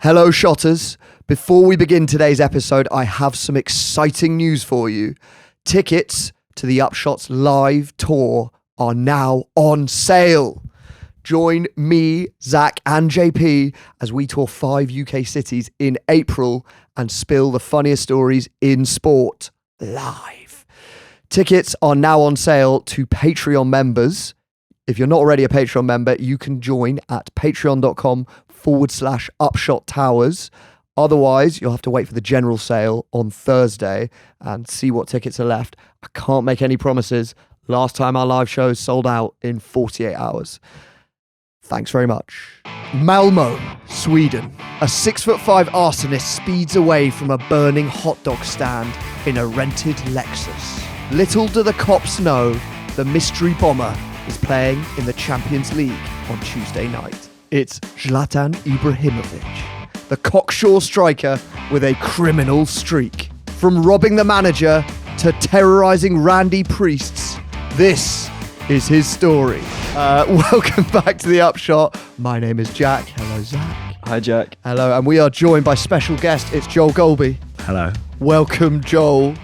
Hello, shotters. Before we begin today's episode, I have some exciting news for you. Tickets to the Upshots live tour are now on sale. Join me, Zach, and JP as we tour 5 UK cities in April and spill the funniest stories in sport live. Tickets are now on sale to Patreon members. If you're not already a Patreon member, you can join at patreon.com/Upshot Towers. Otherwise, you'll have to wait for the general sale on Thursday and see what tickets are left. I can't make any promises. Last time our live shows sold out in 48 hours. Thanks very much. Malmo, Sweden. A 6'5" arsonist speeds away from a burning hot dog stand in a rented Lexus. Little do the cops know, the mystery bomber is playing in the Champions League on Tuesday night. It's Zlatan Ibrahimovic, the cocksure striker with a criminal streak. From robbing the manager to terrorising Randy priests, this is his story. Welcome back to The Upshot. My name is Jack. Hello, Zach. Hi, Jack. Hello, and we are joined by special guest. It's Joel Golby. Hello. Welcome, Joel.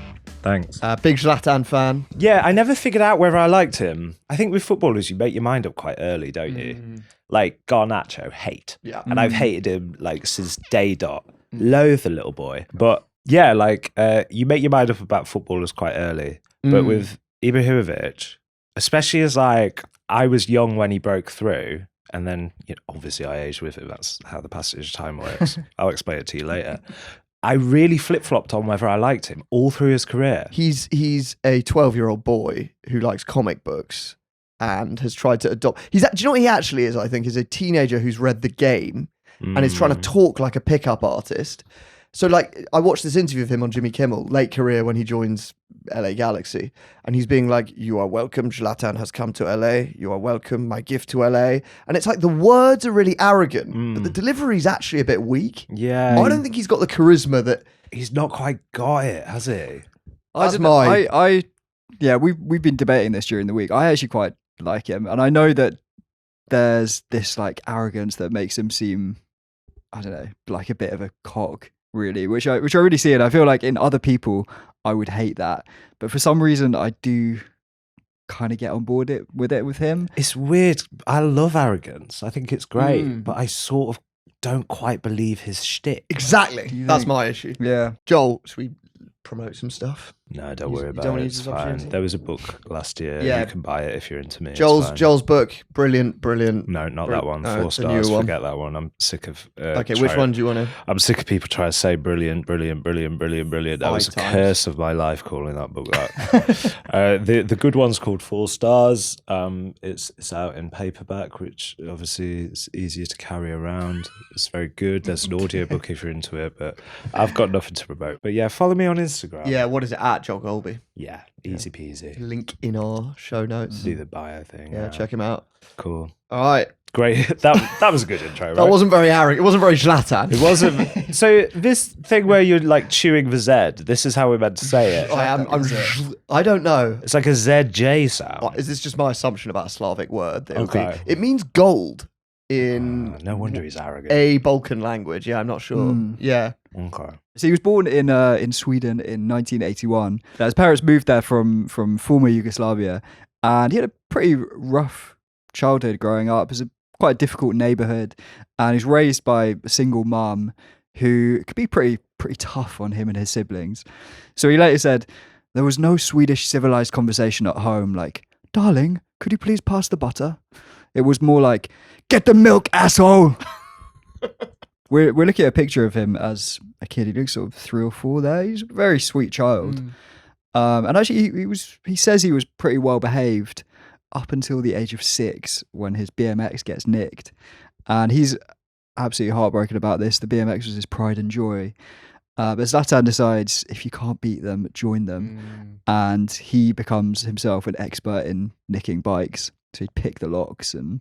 Thanks. Big Zlatan fan. Yeah, I never figured out whether I liked him. I think with footballers, you make your mind up quite early, don't you? Like Garnacho, hate. Yeah. And I've hated him like since day dot. Loathe the little boy. But yeah, like you make your mind up about footballers quite early. But with Ibrahimovic, especially as like I was young when he broke through, and then obviously I aged with him. That's how the passage of time works. I'll explain it to you later. I really flip-flopped on whether I liked him all through his career. He's a 12-year-old boy who likes comic books and has tried to adopt. Do you know what he actually is? I think is a teenager who's read the game and is trying to talk like a pickup artist. So like I watched this interview of him on Jimmy Kimmel, late career when he joins LA Galaxy, and he's being like, "You are welcome, Zlatan has come to LA. You are welcome, my gift to LA." And it's like the words are really arrogant, but the delivery's actually a bit weak. Yeah. I don't think he's got the charisma that He's not quite got it, has he? We've been debating this during the week. I actually quite like him, and I know that there's this like arrogance that makes him seem, I don't know, like a bit of a cock, really, which I really see, and I feel like in other people I would hate that, but for some reason I do kind of get on board with him. It's weird. I love arrogance. I think it's great, but I sort of don't quite believe his shtick. exactly. That's my issue. Yeah. Joel, should we promote some stuff? No, don't worry about don't it. wanna It's use this fine. opportunity? There was a book last year. Yeah. You can buy it if you're into me. It's Joel's fine. book, brilliant. No, not that one. No, 4 it's a newer stars. one. Forget that one. I'm sick of. Okay, which one do you want to? I'm sick of people trying to say brilliant. That 5 was a times. curse of my life calling that book that. The good one's called 4 stars. It's out in paperback, which obviously is easier to carry around. It's very good. There's an audiobook if you're into it, but I've got nothing to promote. But yeah, follow me on Instagram. Yeah, what is it at Joel Golby? Yeah, easy peasy. Link in our show notes. Do the bio thing. Yeah, check him out. Cool. All right. Great. That was a good intro, right? That wasn't very arrogant. It wasn't very Zlatan. It wasn't. So this thing where you're like chewing the Z, this is how we're meant to say it. I don't know. It's like a ZJ sound. Is this just my assumption about a Slavic word? That it would be- Okay. It means gold in No wonder he's arrogant. a Balkan language. Yeah, I'm not sure. Yeah. Okay. So he was born in Sweden in 1981. Now, his parents moved there from former Yugoslavia, and he had a pretty rough childhood growing up. It was quite a difficult neighborhood, and he's raised by a single mum who could be pretty tough on him and his siblings. So he later said, "There was no Swedish civilized conversation at home like, 'Darling, could you please pass the butter?' It was more like, 'Get the milk, asshole!'" We're looking at a picture of him as a kid. He looks sort of 3 or 4 there. He's a very sweet child. And actually he says he was pretty well behaved up until the age of 6 when his BMX gets nicked. And he's absolutely heartbroken about this. The BMX was his pride and joy. But Zlatan decides if you can't beat them, join them. And he becomes himself an expert in nicking bikes. So he'd pick the locks and,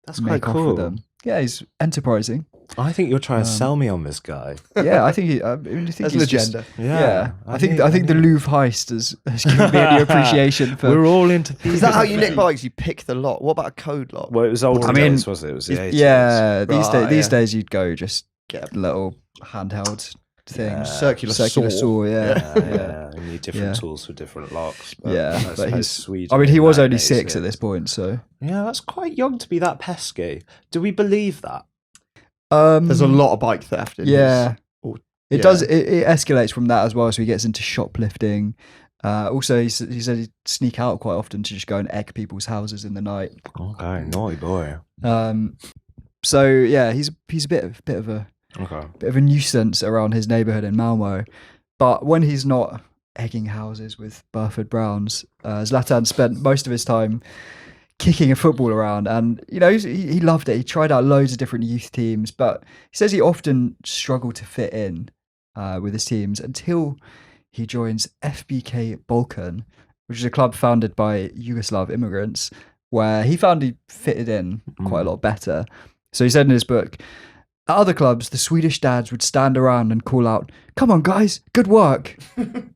That's make quite off with cool. them. Yeah, he's enterprising. I think you're trying to sell me on this guy. Yeah, I think I think That's an he's just- agenda. yeah, I think the Louvre heist has given me any appreciation for. We're all into. Is that how you nick bikes? You pick the lock. What about a code lock? Well, it was old I mean, days, was it? It was the 80s. Yeah, Right, these yeah. days you'd go just Get get little handheld thing, Yeah. circular saw. Yeah, Yeah, you need different Yeah. tools for different locks. Yeah, I but suppose he's. Sweden I mean, he in was only 1986. 6 at this point, so. Yeah, that's quite young to be that pesky. Do we believe that? There's a lot of bike theft in Yeah. his, or- It yeah. does. It escalates from that as well. So he gets into shoplifting. Also, he said he'd sneak out quite often to just go and egg people's houses in the night. Okay, naughty boy. So yeah, he's a bit of a nuisance around his neighbourhood in Malmo. But when he's not egging houses with Burford Browns, Zlatan spent most of his time kicking a football around, and he loved it. He tried out loads of different youth teams, but he says he often struggled to fit in with his teams until he joins FBK Balkan, which is a club founded by Yugoslav immigrants, where he found he fitted in quite a lot better. So he said in his book, at other clubs, the Swedish dads would stand around and call out, "Come on, guys, good work."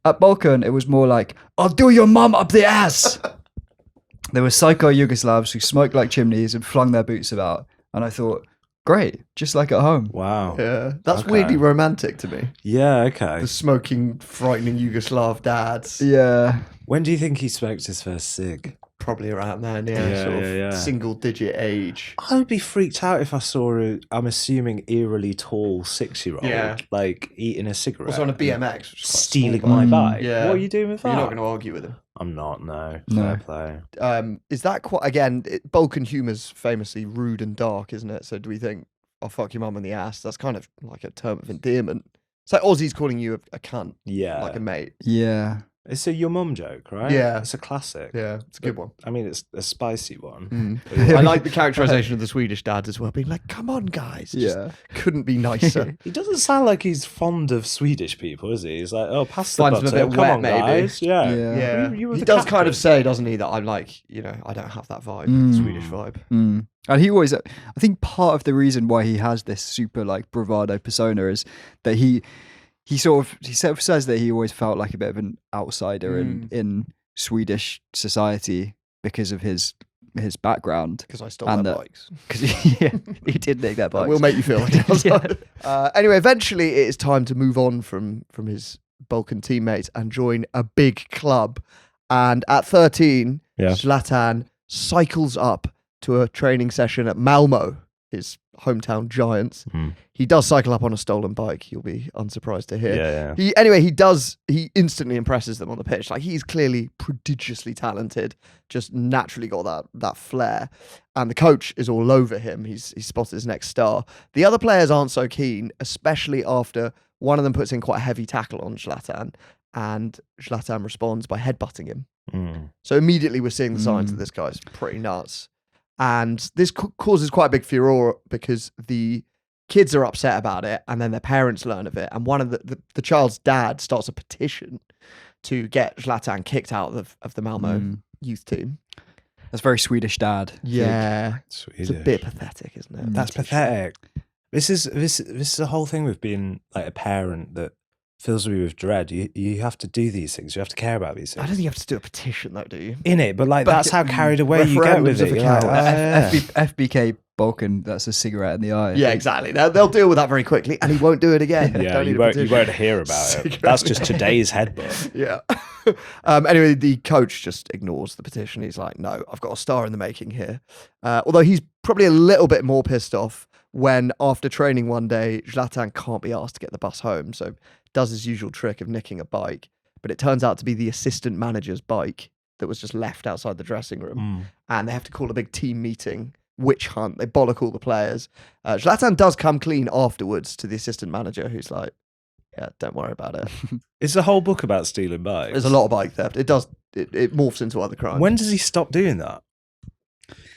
At Balkan, it was more like, "I'll do your mum up the ass." There were psycho Yugoslavs who smoked like chimneys and flung their boots about. And I thought, great, just like at home. Wow. Yeah, that's Okay. weirdly romantic to me. Yeah, okay. The smoking, frightening Yugoslav dads. Yeah. When do you think he smoked his first cig? Probably around then, Yeah, sort of yeah. single-digit age. I would be freaked out if I saw I'm assuming, eerily tall 6-year-old, Yeah. like, eating a cigarette. Also on a and BMX. which is quite stealing small my Mm. bike. Yeah. What are you doing with that? bike. You're not going to argue with him. I'm not, no. No. Fair play. Is that quite, again, Balkan humour's famously rude and dark, isn't it? So do we think, "I'll fuck your mum in the ass"? That's kind of like a term of endearment. It's like Aussies calling you a cunt, Yeah. like a mate. Yeah. It's a your mum joke, right? Yeah. It's a classic. Yeah, it's a good one. I mean, it's a spicy one. Mm. I like the characterisation of the Swedish dads as well, being like, "Come on, guys." It just Yeah. couldn't be nicer. He doesn't sound like he's fond of Swedish people, is he? He's like, oh, pass the Finds them a butter. bit Come wet, on, maybe. guys. Yeah. Yeah. Yeah, You were he the does kind captain. of say, doesn't he, that I'm like, I don't have that vibe, Mm. Swedish vibe. Mm. And he always, I think part of the reason why he has this super like bravado persona is that he says that he always felt like a bit of an outsider in Swedish society because of his background. Because I stole And their that- bikes. Because he did nick that bike. We'll make you feel like it. Yeah. Anyway, eventually it is time to move on from his Balkan teammates and join a big club. And at 13, Yeah. Zlatan cycles up to a training session at Malmo, his hometown Giants. Mm. He does cycle up on a stolen bike. You'll be unsurprised to hear. Yeah. He instantly impresses them on the pitch. Like, he's clearly prodigiously talented, just naturally got that flair. And the coach is all over him. He's spotted his next star. The other players aren't so keen, especially after one of them puts in quite a heavy tackle on Zlatan, and Zlatan responds by headbutting him. Mm. So immediately we're seeing the signs that this guy's pretty nuts. And this causes quite a big furore because the kids are upset about it, and then their parents learn of it. And one of the child's dad starts a petition to get Zlatan kicked out of the Malmo youth team. That's very Swedish dad. Yeah. Swedish. It's a bit pathetic, isn't it? That's pathetic. This is the whole thing with being like a parent that fills me with dread. You have to do these things. You have to care about these I things. don't think you have to do a petition, though, do you? In it, but like But that's how carried away you get with referendums of it. You're like, accounts. FBK Balkan, that's a cigarette in the eye. Yeah, exactly. They'll deal with that very quickly, and he won't do it again. yeah, Don't need you a won't petition. hear about it. Cigarette That's in just the eye. today's headbutt. Yeah. Anyway, the coach just ignores the petition. He's like, "No, I've got a star in the making here." Although he's probably a little bit more pissed off when, after training one day, Zlatan can't be asked to get the bus home, so does his usual trick of nicking a bike. But it turns out to be the assistant manager's bike that was just left outside the dressing room, and they have to call a big team meeting. Witch hunt. They bollock all the players. Zlatan does come clean afterwards to the assistant manager, who's like, "Yeah, don't worry about it." It's a whole book about stealing bikes. There's a lot of bike theft. It morphs into other crimes. When does he stop doing that?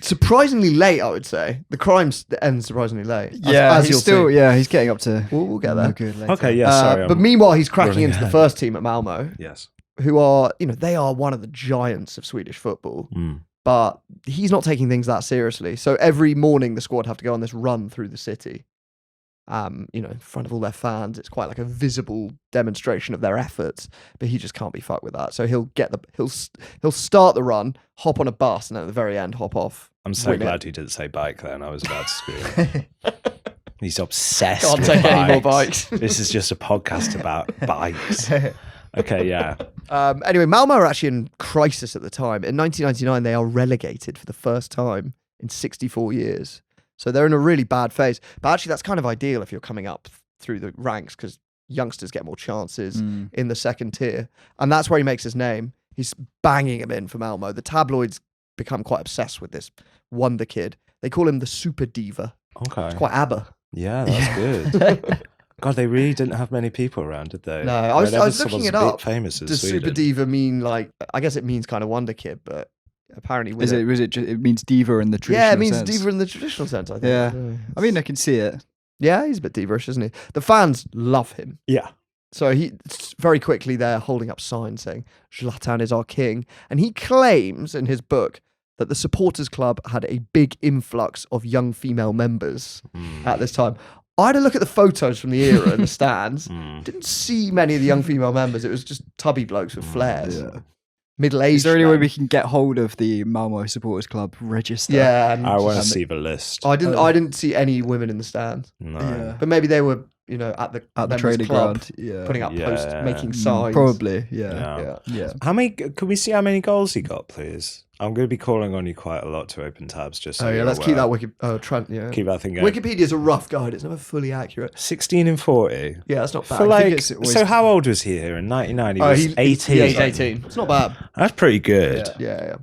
Surprisingly late, I would say. The crimes end surprisingly late. As he's you'll still, see. he's getting up to. We'll get there. no good later. Okay, yeah, sorry. But I'm- meanwhile, he's cracking running into the ahead. first team at Malmo, yes. who are, they are one of the giants of Swedish football. But he's not taking things that seriously. So every morning, the squad have to go on this run through the city. in front of all their fans. It's quite like a visible demonstration of their efforts, but he just can't be fucked with that. So he'll start the run, hop on a bus, and then at the very end hop off. I'm so win it. glad you didn't say bike then. I was about to scream. He's obsessed Can't with take bikes. any more bikes. This is just a podcast about bikes. Okay, yeah. Anyway, Malmo are actually in crisis at the time. In 1999, they are relegated for the first time in 64 years. So they're in a really bad phase. But actually, that's kind of ideal if you're coming up through the ranks because youngsters get more chances in the second tier. And that's where he makes his name. He's banging him in for Malmo. The tabloids become quite obsessed with this wonder kid. They call him the super diva. Okay. It's quite ABBA. Yeah, that's good. God, they really didn't have many people around, did they? No, I was looking it up. Famous in Does Sweden. super diva mean like? I guess it means kind of wonder kid, but apparently It means diva in the traditional yeah, it means sense. diva in the traditional sense. I think. Yeah. I mean, I can see it. Yeah, he's a bit diva-ish, isn't he? The fans love him. Yeah. So he very quickly they're holding up signs saying Zlatan is our king, and he claims in his book that the supporters club had a big influx of young female members at this time. I had a look at the photos from the era in the stands. Didn't see many of the young female members. It was just tubby blokes with flares. Yeah. Middle-aged. Is there any way men. we can get hold of the Malmo supporters club register? Yeah. And I want to just- see the list. I didn't see any women in the stands. No. Yeah. But maybe they were, at the At the members training club, ground. Yeah. putting up Yeah. posts, making signs. Probably. Yeah. Yeah. Yeah. How many? Can we see how many goals he got, please? I'm going to be calling on you quite a lot to open tabs. Just so Oh yeah, you're let's keep aware. that Trent. Yeah. Keep that thing going. Wikipedia's a rough guide. It's never fully accurate. 16 and 40. Yeah, that's not bad. For I think like, it's always- so how old was he here in 99? He was 18. Yeah, he's 18. It's not bad. That's pretty good. Yeah.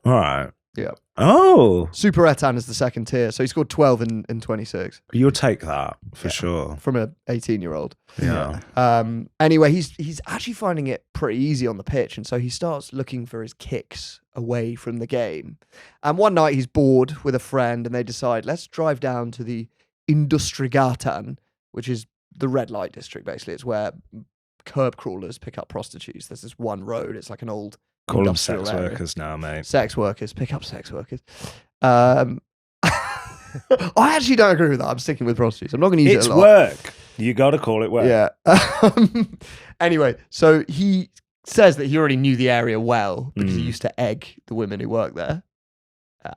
All right. Yeah. Oh, Super Etan is the second tier, so he scored 12 in 26 you'll take that for sure. from an 18-year-old. Yeah. Anyway, he's actually finding it pretty easy on the pitch, and so he starts looking for his kicks away from the game. And one night he's bored with a friend, and they decide, let's drive down to the Industrigatan, which is the red light district, basically. It's where curb crawlers pick up prostitutes. There's this one road. It's like an old Call them industrial sex area. workers now, mate. Sex workers, pick up sex workers. I actually don't agree with that. I'm sticking with prostitutes. I'm not going to use It's it a lot. work. You got to call it work. Yeah. Anyway, so he says that he already knew the area well because he used to egg the women who work there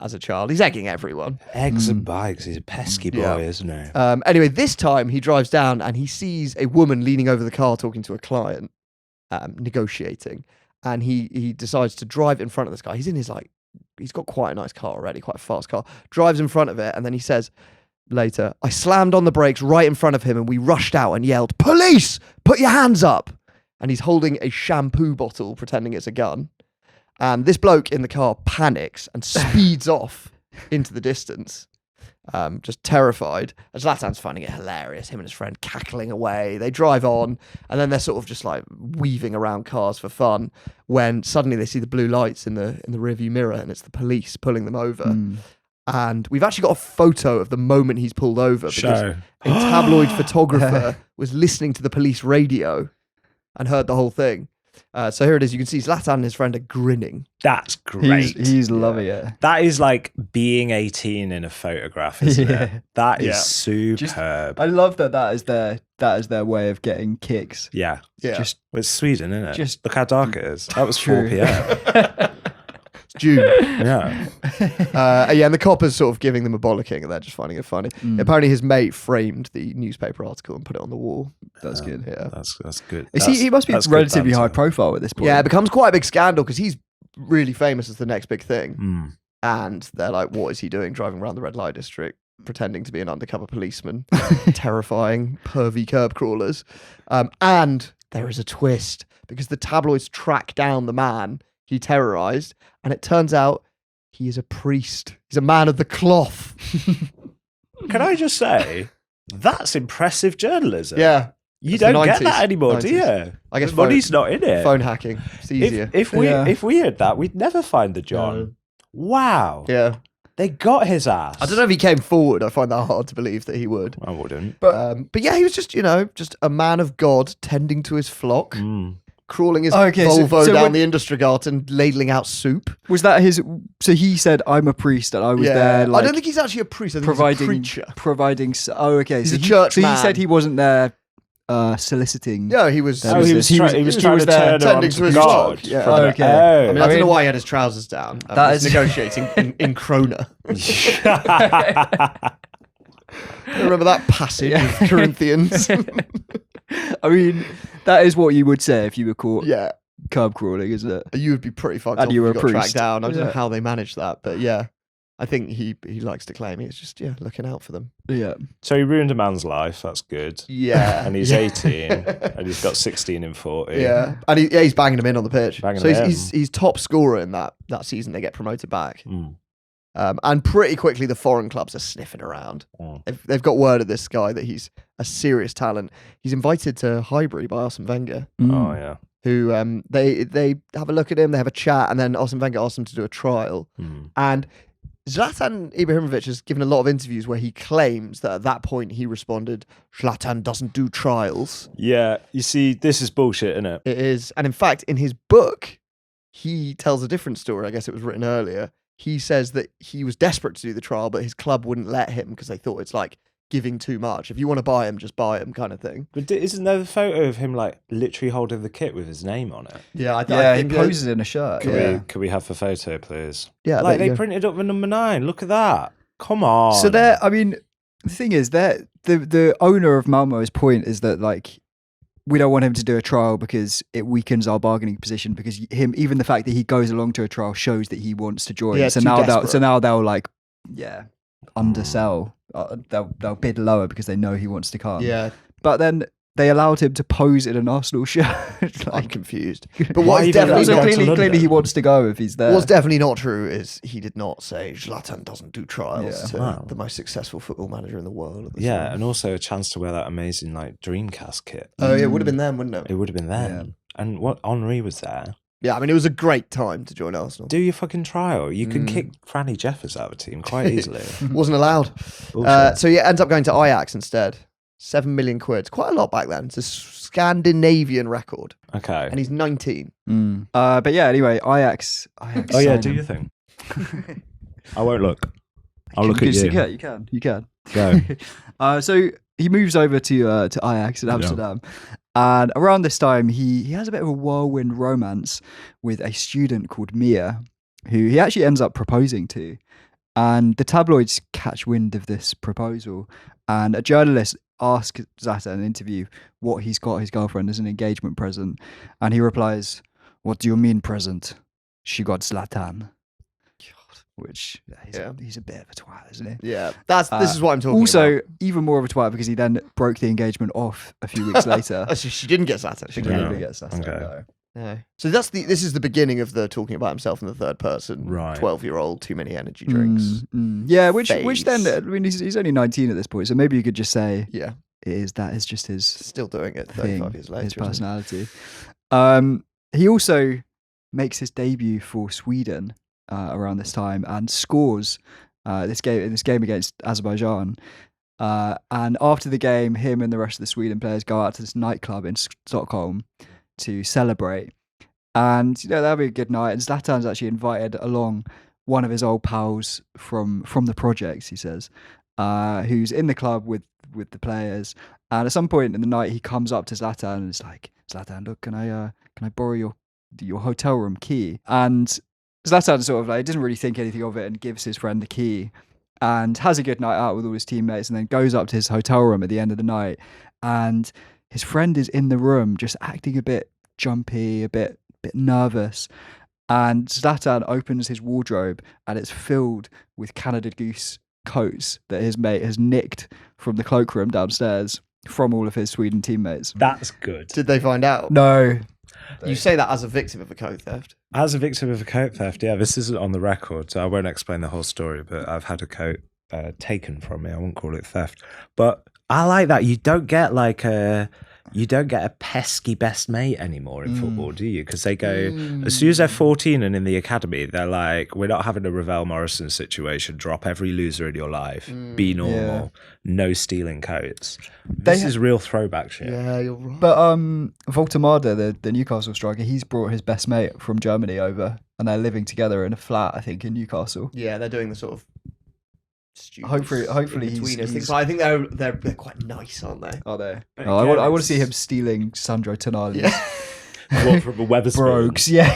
as a child. He's egging everyone. Eggs and bikes. He's a pesky boy, Yeah. isn't he? Anyway, this time he drives down and he sees a woman leaning over the car talking to a client, negotiating. And he decides to drive in front of this guy. He's in his he's got quite a nice car already, quite a fast car. Drives in front of it, and then he says later, I slammed on the brakes right in front of him, and we rushed out and yelled, "Police! Put your hands up!" And he's holding a shampoo bottle, pretending it's a gun. And this bloke in the car panics and speeds off into the distance. Just terrified. And Zlatan's finding it hilarious. Him and his friend cackling away. They drive on, and then they're sort of just like weaving around cars for fun. When suddenly they see the blue lights in the rearview mirror, and it's the police pulling them over. And we've actually got a photo of the moment he's pulled over because Show. a tabloid photographer was listening to the police radio and heard the whole thing. So here it is. You can see Zlatan and his friend are grinning. That's great. He's loving it. That is like being 18 in a photograph, isn't Yeah. it? That is Yeah. superb. I love that is their way of getting kicks. Yeah. Yeah. Just Well, it's Sweden, isn't it? Just- Look how dark it is. That was 4 True. p.m. It's June. Yeah. And the copper's sort of giving them a bollocking, and they're just finding it funny. Apparently, his mate framed the newspaper article and put it on the wall. That's good. Yeah. That's good. He must be that's good relatively high banter. profile at this point. Yeah, it becomes quite a big scandal because he's really famous as the next big thing. Mm. And they're like, what is he doing driving around the red light district, pretending to be an undercover policeman, terrifying, pervy curb crawlers. And there is a twist because the tabloids track down the man he terrorized, and it turns out he is a priest. He's a man of the cloth. Can I just say, that's impressive journalism. Yeah. You It's the don't get 90s. that anymore, do 90s. you? I guess The money's not in it. Phone hacking. It's easier. If we had that, we'd never find the John. No. Wow. Yeah. They got his ass. I don't know if he came forward. I find that hard to believe that he would. I wouldn't. But yeah, he was just a man of God tending to his flock. crawling his Okay, Volvo so down when- the Industrigarten, ladling out soup. Was that his? So he said, "I'm a priest, and I was there." Like, I don't think he's actually a priest. I think providing, he's a preacher. providing. Oh, okay. He's so a church So he man. said he wasn't there soliciting. No, he was. Oh, he was trying to there turn her on tending to to his God. flock. Yeah. from the- Okay. Oh. I don't know why he had his trousers down. That He's is- negotiating in krona. Remember that passage of Corinthians? I mean, that is what you would say if you were caught Yeah, curb crawling, isn't it? you would be pretty fucked And up if you were you a got tracked priest. down. I don't know Yeah. how they managed that, but yeah, I think he likes to claim he's just looking out for them. Yeah. So he ruined a man's life. That's good. Yeah, And he's 18, and he's got 16 in 40. Yeah, and he's banging them in on the pitch. Banging So them he's top scorer in that season. They get promoted back, Mm. and pretty quickly the foreign clubs are sniffing around. Mm. They've got word of this guy that he's a serious talent. He's invited to Highbury by Arsene Wenger, Oh, yeah. who they have a look at him, they have a chat, and then Arsene Wenger asks him to do a trial. Mm. And Zlatan Ibrahimovic has given a lot of interviews where he claims that at that point he responded, "Zlatan doesn't do trials." Yeah, you see, this is bullshit, isn't it? It is. And in fact, in his book, he tells a different story. I guess it was written earlier. He says that he was desperate to do the trial, but his club wouldn't let him because they thought it's like giving too much. If you want to buy him, just buy him kind of thing. But isn't there the photo of him like literally holding the kit with his name on it? Yeah, I Yeah, he think poses in a shirt. Yeah. Could we have the photo, please? Yeah, Like there you they go. printed up the number 9. Look at that. Come on. So I mean, the thing is that the owner of Malmo's point is that like we don't want him to do a trial because it weakens our bargaining position because even the fact that he goes along to a trial shows that he wants to join. Yeah, so too now desperate. they'll like undersell. They'll bid lower because they know he wants to come. Yeah, But then they allowed him to pose in an Arsenal shirt. I'm like, confused. But Why what's even definitely so not not to clearly London? he wants to go if he's there. what's definitely not true is he did not say Zlatan doesn't do trials Yeah. to Wow. the most successful football manager in the world. At the Yeah, time. and also a chance to wear that amazing like Dreamcast kit. Oh yeah, it would have been them, wouldn't it? It would have been then. And what Henri was there. Yeah, I mean it was a great time to join Arsenal. Do your fucking trial. You can kick Franny Jeffers out of the team quite easily. Wasn't allowed. Bullshit. So yeah, ends up going to Ajax instead. 7 million quid. It's quite a lot back then. It's a Scandinavian record, Okay. and he's 19. But yeah, anyway, Ajax Oh yeah, sign do him. your thing. I won't look. I'll look at you. Yeah, you can. Go. So he moves over to Ajax in Amsterdam, and around this time he has a bit of a whirlwind romance with a student called Mia, who he actually ends up proposing to, and the tabloids catch wind of this proposal, and a journalist asks Zlatan in an interview what he's got his girlfriend as an engagement present, and he replies, "What do you mean present? She got Zlatan." Which he's a bit of a twat, isn't he? Yeah, this is what I'm talking Also, about. even more of a twat because he then broke the engagement off a few weeks later. Oh, so she didn't get Zlatan. She Didn't No. even get Zlatan, Okay. no. No. So this is the beginning of the talking about himself in the third person. Right. 12-year-old, too many energy drinks. Yeah, which then phase. I mean he's only 19 at this point, so maybe you could just say Yeah, that is just his still doing it 35 thing, years later. his isn't it? personality. He also makes his debut for Sweden around this time and scores this game against Azerbaijan. And after the game, him and the rest of the Sweden players go out to this nightclub in Stockholm to celebrate. And they're having a good night. And Zlatan's actually invited along one of his old pals from the projects, he says, who's in the club with the players. And at some point in the night, he comes up to Zlatan and is like, "Zlatan, look, can I borrow your hotel room key?" And Zlatan sort of like doesn't really think anything of it and gives his friend the key and has a good night out with all his teammates and then goes up to his hotel room at the end of the night. And his friend is in the room just acting a bit jumpy, a bit nervous. And Zlatan opens his wardrobe and it's filled with Canada Goose coats that his mate has nicked from the cloakroom downstairs from all of his Sweden teammates. That's good. Did they find out? No. You say that as a victim of a coat theft. As a victim of a coat theft, yeah, this isn't on the record, so I won't explain the whole story, but I've had a coat taken from me. I won't call it theft. But I like that. You don't get like you don't get a pesky best mate anymore in football, do you? Because they go, as soon as they're 14 and in the academy, they're like, we're not having a Ravel Morrison situation. Drop every loser in your life. Be normal. No stealing coats. This is real throwback shit. Yeah, you're right. But Voltemada, the Newcastle striker, he's brought his best mate from Germany over, and they're living together in a flat, I think, in Newcastle. Yeah, they're doing the sort of stupid Hopefully things. But I think they're quite nice, aren't they? Are they? But Oh, again, I want to see him stealing Sandro Tonali's What, from a Weatherspoon? brogues. Yeah.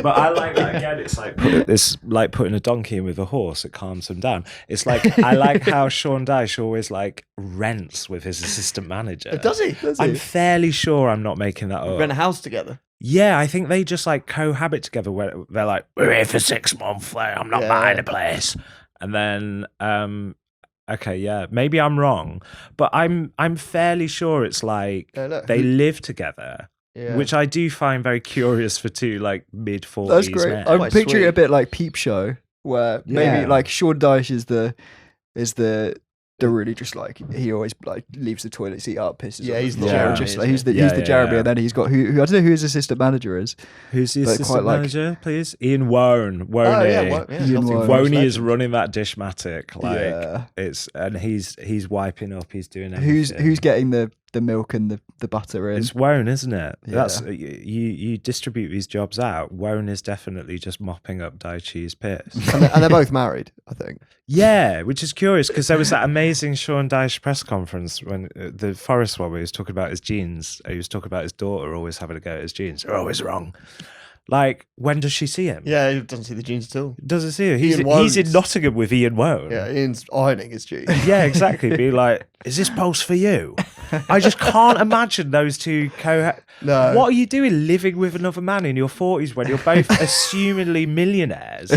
But I like that again. It's like putting a donkey in with a horse. It calms him down. It's like I like how Sean Dyche always like rents with his assistant manager. Does he? I'm fairly sure I'm not making that up. Rent a house together. Yeah, I think they just like cohabit together. Where they're like, we're here for 6 months. I'm not buying a place. And then, okay, yeah, maybe I'm wrong, but I'm fairly sure it's like they live together. Yeah. Which I do find very curious for two like mid-40s. That's great. Men. I'm picturing it a bit like Peep Show, where maybe like Sean Dyche is the really just like he always like leaves the toilet seat up, pisses. Yeah, he's the Jeremy. Just like he's the Jeremy, and then he's got who I don't know who his assistant manager is. Who's the assistant manager, please? Ian Wone. Wone is running that Dishmatic. Like he's wiping up. He's doing everything. Who's getting the milk and the butter in? It's Wone, isn't it? Yeah. That's you distribute these jobs out. Wone is definitely just mopping up Daichi's piss. and they're both married, I think. Yeah, which is curious because there was that amazing Sean Dyche press conference when the Forest one where he was talking about his jeans. He was talking about his daughter always having a go at his jeans. They're always wrong. Like, when does she see him? Yeah, he doesn't see the jeans at all. Doesn't see him. He's in Nottingham with Ian Wone. Yeah, Ian's ironing his jeans. Yeah, exactly. Be like, is this post for you? I just can't imagine those two No. What are you doing living with another man in your 40s when you're both assumedly millionaires?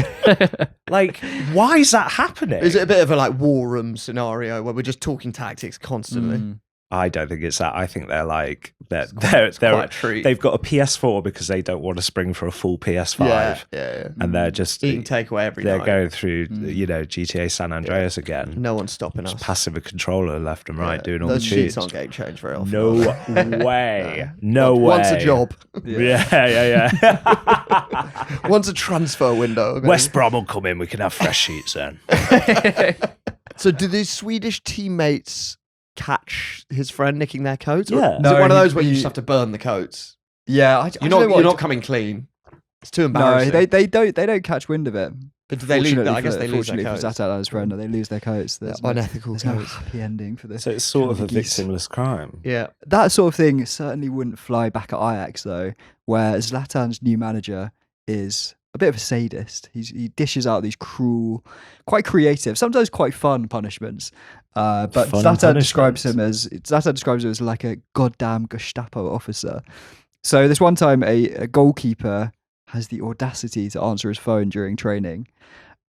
Like, why is that happening? Is it a bit of a like war room scenario where we're just talking tactics constantly? I don't think it's that. I think they're like they've got a PS4 because they don't want to spring for a full PS5. Yeah. And they're just eating takeaway every night. They're going through GTA San Andreas again. No one's stopping us. Passing the controller left and right, doing all the Those cheats. sheets aren't getting changed very often. No way. No way. Once a job. Yeah. Once a transfer window. Okay. West Brom will come in. We can have fresh sheets then. So do these Swedish teammates catch his friend nicking their coats? Yeah. Is it one of those where you just have to burn the coats? Yeah, you're not coming clean. It's too embarrassing. No, they don't catch wind of it. But do they lose? I guess they lose their coats. coats. Zlatan and his friend, they lose their coats. There's unethical there's coats. no happy ending for this. So it's sort of a victimless crime. Yeah. That sort of thing certainly wouldn't fly back at Ajax though, where Zlatan's new manager is a bit of a sadist. He dishes out these cruel, quite creative, sometimes quite fun punishments. But Zlatan describes him as like a goddamn Gestapo officer. So this one time, a goalkeeper has the audacity to answer his phone during training,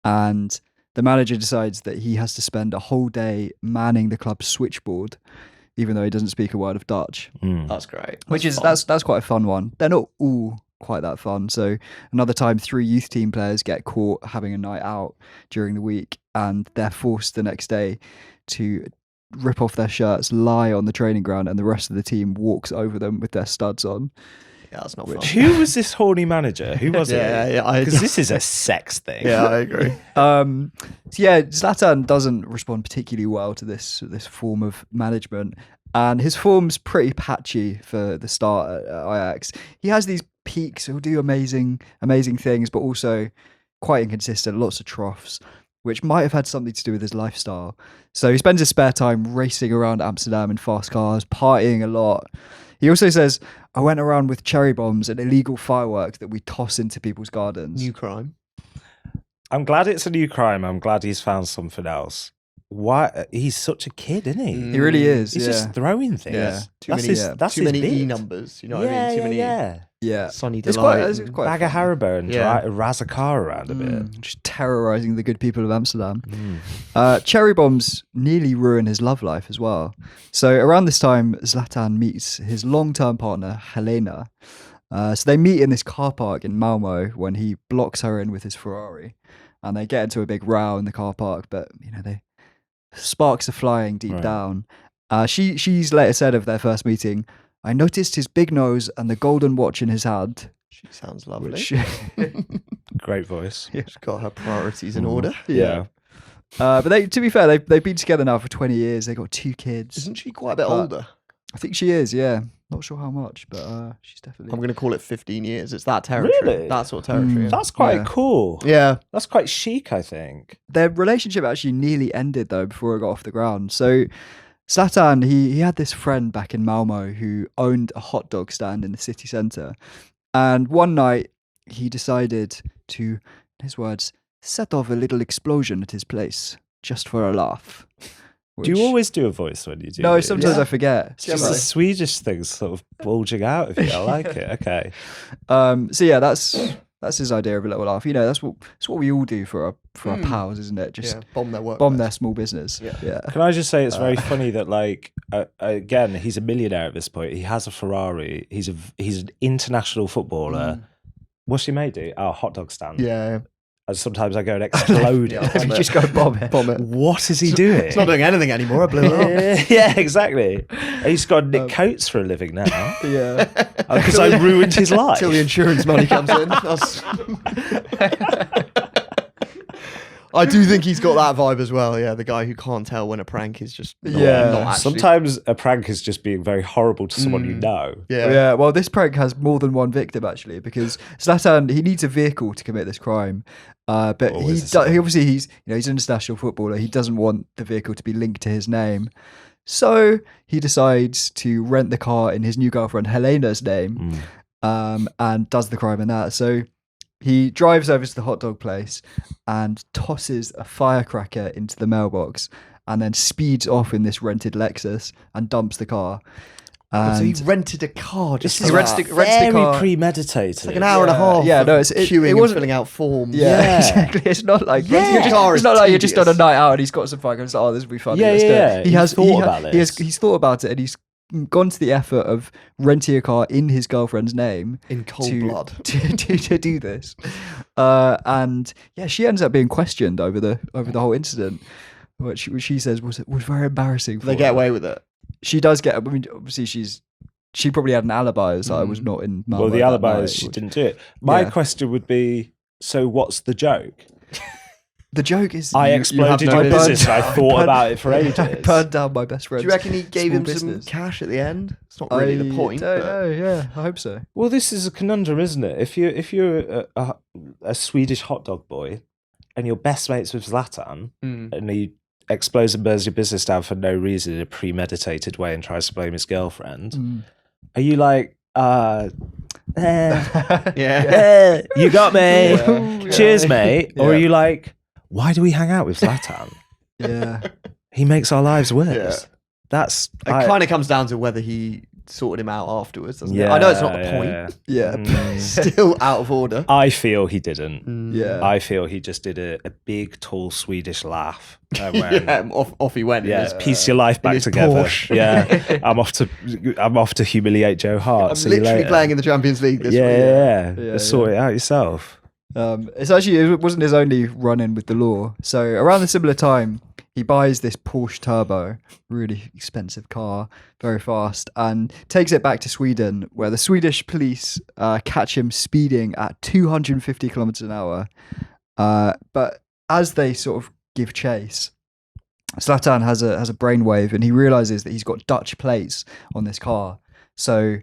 and the manager decides that he has to spend a whole day manning the club's switchboard, even though he doesn't speak a word of Dutch. That's great. That's quite a fun one. They're not all quite that fun. So another time, 3 youth team players get caught having a night out during the week, and they're forced the next day to rip off their shirts, lie on the training ground, and the rest of the team walks over them with their studs on. Yeah, that's not fun. Who was this horny manager? Who was it? Yeah. Because this is a sex thing. Yeah, I agree. Zlatan doesn't respond particularly well to this form of management, and his form's pretty patchy for the start at Ajax. He has these peaks, he'll do amazing things, but also quite inconsistent, lots of troughs, which might have had something to do with his lifestyle. So he spends his spare time racing around Amsterdam in fast cars, partying a lot. He also says, I went around with cherry bombs and illegal fireworks that we toss into people's gardens. New crime. I'm glad it's a new crime. I'm glad he's found something else. Why? He's such a kid, isn't he? He really is. He's just throwing things. Yeah. Too many E numbers. You know what I mean? Too many. Yeah. Sunny It's delight. quite Bag of Haribo and razz a car around a bit. Just terrorising the good people of Amsterdam. Cherry bombs nearly ruin his love life as well. So around this time, Zlatan meets his long-term partner, Helena. So they meet in this car park in Malmo when he blocks her in with his Ferrari. And they get into a big row in the car park, but sparks are flying deep down. She's later said of their first meeting, I noticed his big nose and the golden watch in his hand. She sounds lovely. Which, Great voice. She's got her priorities in order. Yeah. but to be fair, they've been together now for 20 years. They got 2 kids. Isn't she quite a bit older? I think she is. Yeah, not sure how much, but she's definitely. I'm going to call it 15 years. It's that territory. Really? That sort of territory. That's quite Yeah. cool. Yeah. That's quite chic, I think. Their relationship actually nearly ended though before it got off the ground. So Zlatan, he had this friend back in Malmo who owned a hot dog stand in the city centre, and one night he decided to, in his words, set off a little explosion at his place just for a laugh. Do you always do a voice when you do? No, these? sometimes Yeah. I forget. It's just the Swedish thing sort of bulging out of you. I like it. Okay. So yeah, that's his idea of a little laugh. You know, that's what we all do for our pals, isn't it? Just Yeah. Bomb their work. bomb their small business. Yeah. Yeah. Can I just say it's very funny that like again he's a millionaire at this point. He has a Ferrari. He's an international footballer. What's your mate do? Oh, hot dog stand. Yeah. And sometimes I go and explode Yeah. it. You just go bomb it. Bomb it. What is he doing? It's not doing anything anymore. I blew it up. Yeah, exactly. He's got Nick Coates for a living now Yeah. because I ruined his life. Till the insurance money comes in. I do think he's got that vibe as well. Yeah, the guy who can't tell when a prank is just not actually. Sometimes a prank is just being very horrible to someone you know. Yeah. Yeah, well, this prank has more than one victim actually, because Zlatan, he needs a vehicle to commit this crime, but Always he the same. obviously he's an international footballer. He doesn't want the vehicle to be linked to his name, so he decides to rent the car in his new girlfriend Helena's name, and does the crime in that. So he drives over to the hot dog place and tosses a firecracker into the mailbox, and then speeds off in this rented Lexus and dumps the car. So he And rented a car just This for is that. rents the very car. premeditated. It's like an hour and a half. Yeah, no, of it's- it queuing and wasn't- filling out forms. Yeah, exactly. It's not like Renting a car it's is not like you're just on a tedious. night out and he's got some fun. It's like, oh, this will be fun. Yeah, let's do it. yeah. He has He's thought about this. He's thought about it, and he's gone to the effort of renting a car in his girlfriend's name In cold to, blood. to do this. And yeah, she ends up being questioned over the whole incident, which she says was very embarrassing. For They get her. away with it. She does get. I mean, obviously she probably had an alibi as I was not in Malmo Well, the that alibi night, is she which- didn't do it. My Yeah. question would be, so what's the joke? The joke is I you exploded have no your business and I thought burned- about it for ages. I burned down my best friend. Do you reckon he gave small him business. some cash at the end? It's not really the point. Don't but- know, yeah, I hope so. Well, this is a conundrum, isn't it? If you're a Swedish hot dog boy and you're best mates with Zlatan and he explodes and burns your business down for no reason in a premeditated way and tries to blame his girlfriend, are you like, Yeah. you got me, Yeah. cheers, mate? Or are Yeah. you like, why do we hang out with Zlatan? Yeah, He makes our lives worse. Yeah. That's It kind of comes down to whether he sorted him out afterwards, doesn't it? yeah, I know it's not the point. yeah, Still out of order. I feel he didn't. yeah. I feel he just did a big, tall Swedish laugh. And went, Yeah, off he went. yeah, His- piece your life back his together. Porsche. Yeah, I'm off to humiliate Joe Hart. I'm See you literally later. playing in the Champions League this yeah, week. yeah, Yeah, sort it out yourself. It wasn't his only run-in with the law. So around the similar time, he buys this Porsche Turbo, really expensive car, very fast, and takes it back to Sweden, where the Swedish police catch him speeding at 250 kilometers an hour. But as they sort of give chase, Zlatan has a brainwave, and he realizes that he's got Dutch plates on this car. So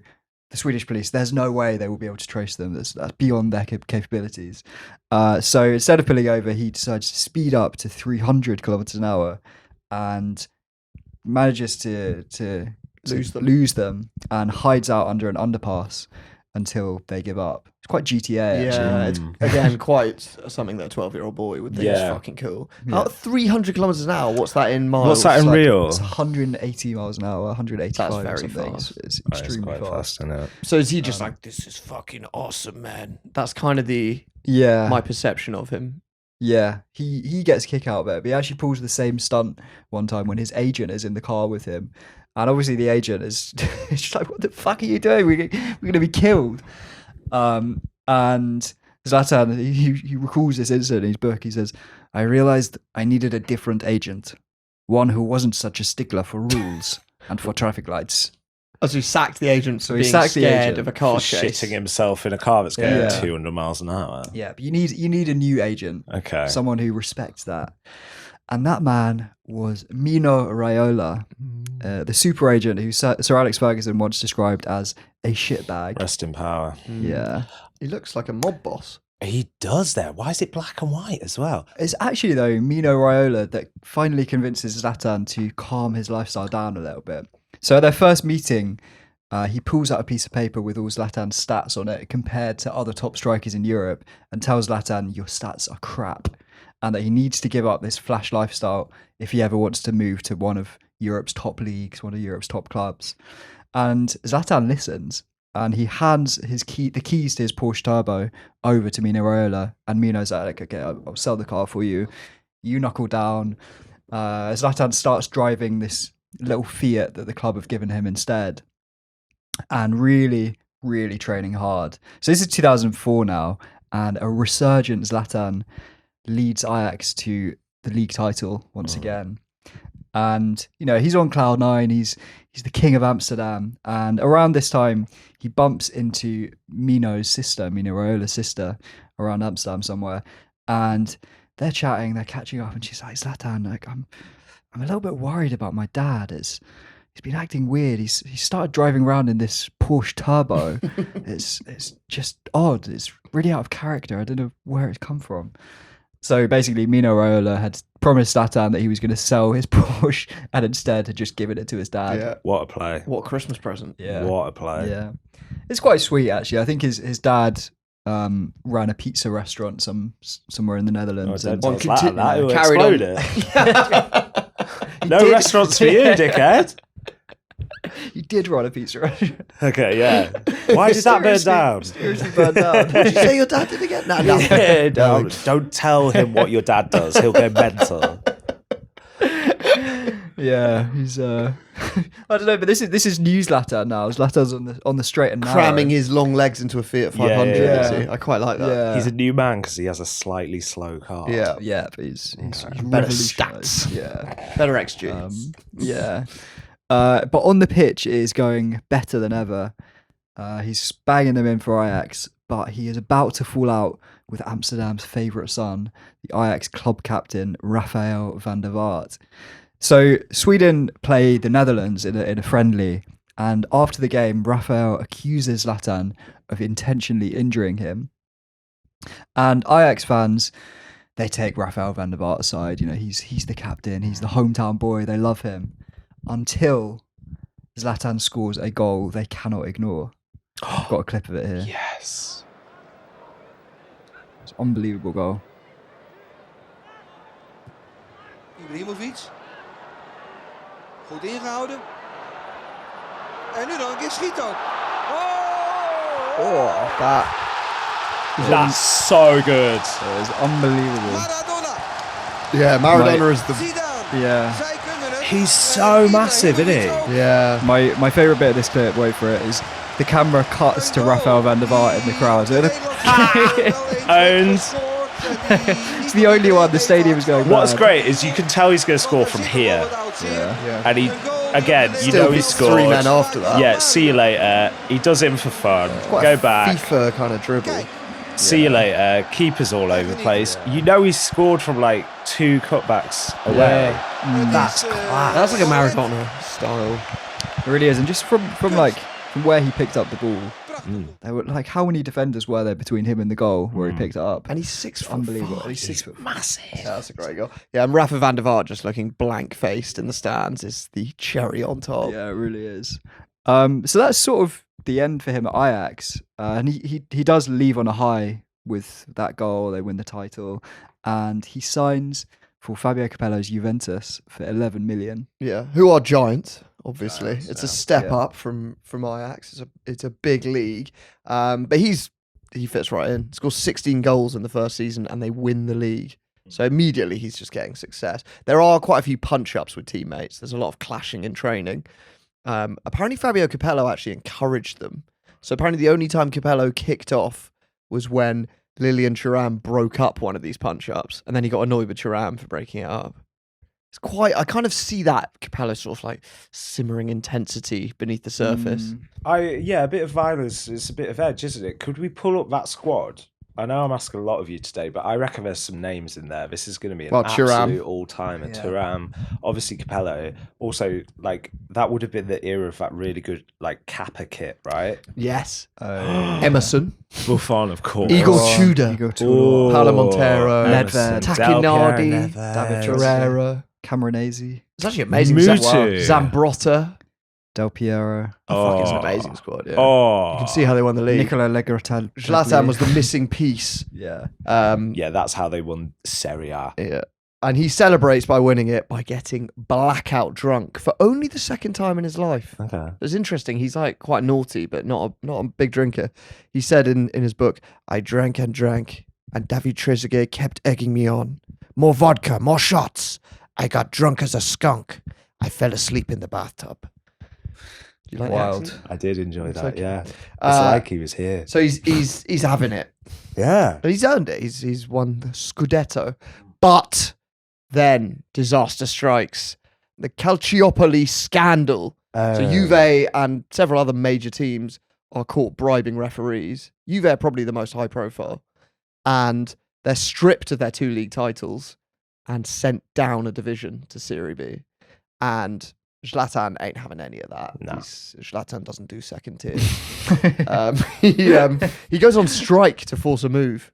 the Swedish police, there's no way they will be able to trace them. That's beyond their capabilities. So instead of pulling over, he decides to speed up to 300 kilometers an hour and manages to lose them and hides out under an underpass until they give up. It's quite GTA, actually. Yeah, it's again quite something that a 12-year-old boy would think is Yeah. fucking cool. Yeah. 300 kilometers an hour. What's that in miles? What's that in Like, real? It's 180 miles an hour, 185 That's very or something. fast. It's Oh, it's extremely quite fast. isn't it? So is he just like, this is fucking awesome, man? That's kind of Yeah. my perception of him. Yeah, he gets a kick out of it, but he actually pulls the same stunt one time when his agent is in the car with him. And obviously the agent is it's just like, what the fuck are you doing? We're going to be killed. And Zlatan, he recalls this incident in his book. He says, I realized I needed a different agent, one who wasn't such a stickler for rules and for traffic lights. As he sacked the agent for he being sacked the scared agent of a car For chase. shitting himself in a car that's going Yeah. 200 miles an hour. Yeah, but you need a new agent. Okay. Someone who respects that. And that man was Mino Raiola, the super agent who Sir Alex Ferguson once described as a shitbag. Rest in power. Yeah. He looks like a mob boss. He does there. Why is it black and white as well? It's actually, though, Mino Raiola that finally convinces Zlatan to calm his lifestyle down a little bit. So at their first meeting, he pulls out a piece of paper with all Zlatan's stats on it compared to other top strikers in Europe and tells Zlatan, your stats are crap, and that he needs to give up this flash lifestyle if he ever wants to move to one of Europe's top leagues, one of Europe's top clubs. And Zlatan listens, and he hands the keys to his Porsche Turbo over to Mino Raiola, and Mino's like, okay, I'll sell the car for you. You knuckle down. Zlatan starts driving this little Fiat that the club have given him instead, and really, really training hard. So this is 2004 now, and a resurgent Zlatan leads Ajax to the league title once again. And, you know, he's on cloud nine. He's the king of Amsterdam. And around this time, he bumps into Mino Raiola's sister, around Amsterdam somewhere. And they're chatting, they're catching up. And she's like, Zlatan, like, I'm a little bit worried about my dad. He's been acting weird. He started driving around in this Porsche Turbo. It's just odd. It's really out of character. I don't know where it's come from. So basically, Mino Raiola had promised Zlatan that he was going to sell his Porsche and instead had just given it to his dad. Yeah. What a play. What a Christmas present. Yeah. What a play. Yeah. It's quite sweet, actually. I think his dad ran a pizza restaurant somewhere in the Netherlands. Oh, and don't tell Zlatan that. He'll carried explode on. it. No restaurants for you, dickhead. he did run a pizza restaurant. Okay, yeah. Why did that burn down? Seriously burned down. Did you say your dad did again? No. Yeah, no, don't tell him what your dad does. He'll go mental. Yeah, he's I don't know, but this is new Zlatan now. Zlatan's on the straight and narrow. Cramming his long legs into a Fiat 500, yeah. is he? I quite like that. Yeah. He's a new man because he has a slightly slow car. Yeah. Yeah, but he's Better revolutionised. stats. Yeah. Better XG. Yeah. But on the pitch, it is going better than ever. He's banging them in for Ajax, but he is about to fall out with Amsterdam's favourite son, the Ajax club captain, Rafael van der Vaart. So Sweden play the Netherlands in a friendly, and after the game, Rafael accuses Zlatan of intentionally injuring him. And Ajax fans, they take Rafael van der Vaart aside. You know, he's the captain, he's the hometown boy, they love him. Until Zlatan scores a goal they cannot ignore. I've got a clip of it here. Yes. It's an unbelievable goal. Ibrahimovic. Goed ingehouden. En nu nog een keer schiet ook. Oh, that. That's so good. It was unbelievable. Maradona. Yeah, Maradona is the. Zidane. Yeah. Zij kunnen het. He's so massive, isn't he? Yeah. My favourite bit of this clip, wait for it, is the camera cuts to Rafael van der Vaart in the crowd. Owned. It's the only one. The stadium is going What's mad. great is you can tell he's going to score from here. Yeah. And he, again, you Still know he beats scored. 3 men after that. Yeah, see you later. He does him for fun. Quite Go a back. FIFA kind of dribble. See you later. Keepers all over the place. You know he scored from like 2 cutbacks away. That's class. That's like a Maradona style. It really is. And just from where he picked up the ball, there were like, how many defenders were there between him and the goal where he picked it up? And he's 6 foot. Unbelievable. 5. And he's 6 foot. Massive. Yeah, that's a great goal. Yeah, and Rafa van der Vaart just looking blank faced in the stands is the cherry on top. Yeah, it really is. So that's sort of the end for him at Ajax. And he does leave on a high with that goal. They win the title. And he signs for Fabio Capello's Juventus for 11 million. Yeah, who are giants, obviously. It's a step yeah. up from Ajax. It's a big league. But he fits right in. Scores 16 goals in the first season and they win the league. So immediately he's just getting success. There are quite a few punch-ups with teammates. There's a lot of clashing in training. Apparently Fabio Capello actually encouraged them. So apparently the only time Capello kicked off was when Lilian Thuram broke up one of these punch-ups, and then he got annoyed with Thuram for breaking it up. It's quite. I kind of see that Capello sort of like simmering intensity beneath the surface. A bit of violence is a bit of edge, isn't it? Could we pull up that squad? I know I'm asking a lot of you today, but I reckon there's some names in there. This is going to be an absolute all-timer. Yeah. Thuram, obviously Capello. Also, like, that would have been the era of that really good, like, Kappa kit, right? Yes. Emerson, Buffon, of course. Igor Tudor, Tudor, Paolo Montero, Nedved, Tacchinardi, David Ferreira. Camoranesi, It's actually amazing. Mutu. Zambrotta. Del Piero, Fuck, it's an amazing squad. Yeah. Oh. You can see how they won the league. Nicola Legrotal. Zlatan was the missing piece. Yeah. Yeah, that's how they won Serie A. Yeah. And he celebrates by winning it by getting blackout drunk for only the second time in his life. Okay. It's interesting. He's like quite naughty, but not a big drinker. He said in his book, I drank, and David Trezeguet kept egging me on. More vodka, more shots. I got drunk as a skunk. I fell asleep in the bathtub. Do you like Wild. the accent? I did enjoy that, okay. yeah. It's like he was here. So he's having it. Yeah. But he's earned it. He's won the Scudetto. But then disaster strikes. The Calciopoli scandal. So Juve and several other major teams are caught bribing referees. Juve are probably the most high profile. And they're stripped of their 2 league titles and sent down a division to Serie B. And Zlatan ain't having any of that. No. Zlatan doesn't do second tier. He goes on strike to force a move,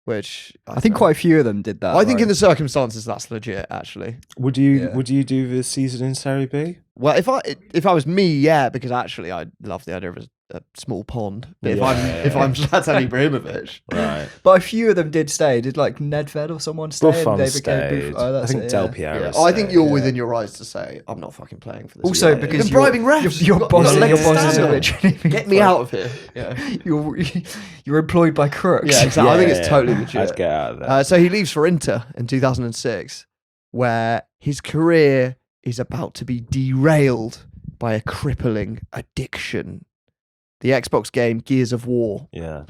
which I think quite a few of them did that. I think right? in the circumstances that's legit. Actually, Would you do the season in Serie B? well, if I was me, yeah, because actually I love the idea of a small pond. But if I'm Zlatan Ibrahimovic, Right. But a few of them did stay. Did like Nedved or someone stay? Buffon and they stayed. became Oh, I that's think it, Del yeah. Piero yeah, stayed. I think you're within your rights to say I'm not fucking playing for this. Also, team." because You're bribing refs. your You've boss, got your legs boss is standard. literally being Get me fired. out of here. Yeah, You're employed by crooks. yeah, exactly. I think it's totally legit. I'd get out of there. So he leaves for Inter in 2006, where his career is about to be derailed by a crippling addiction. The Xbox game Gears of War. Yeah.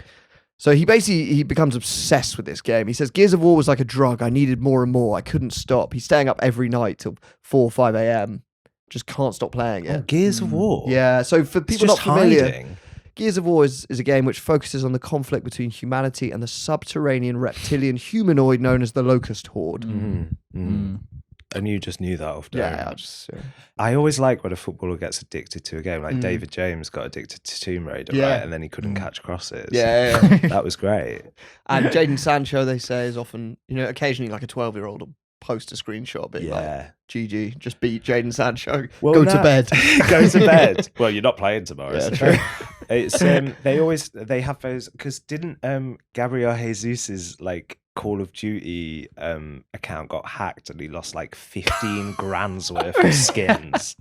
So he becomes obsessed with this game. He says Gears of War was like a drug. I needed more and more. I couldn't stop. He's staying up every night till 4 or 5 a.m. Just can't stop playing it. Gears of War. Yeah. So for It's people not just familiar, hiding. Gears of War is a game which focuses on the conflict between humanity and the subterranean reptilian humanoid known as the Locust Horde. And you just knew that off. Yeah, I just I always like when a footballer gets addicted to a game. Like David James got addicted to Tomb Raider, Yeah. right? And then he couldn't catch crosses. yeah. That was great. And Jadon Sancho, they say, is often, occasionally like a 12-year-old will post a screenshot being like, Yeah. GG, just beat Jadon Sancho. Well, Go to bed. Go to bed. Well, you're not playing tomorrow. Yeah, so. true. It's they have those because didn't Gabriel Jesus's like Call of Duty account got hacked and he lost like 15 grand's worth of skins.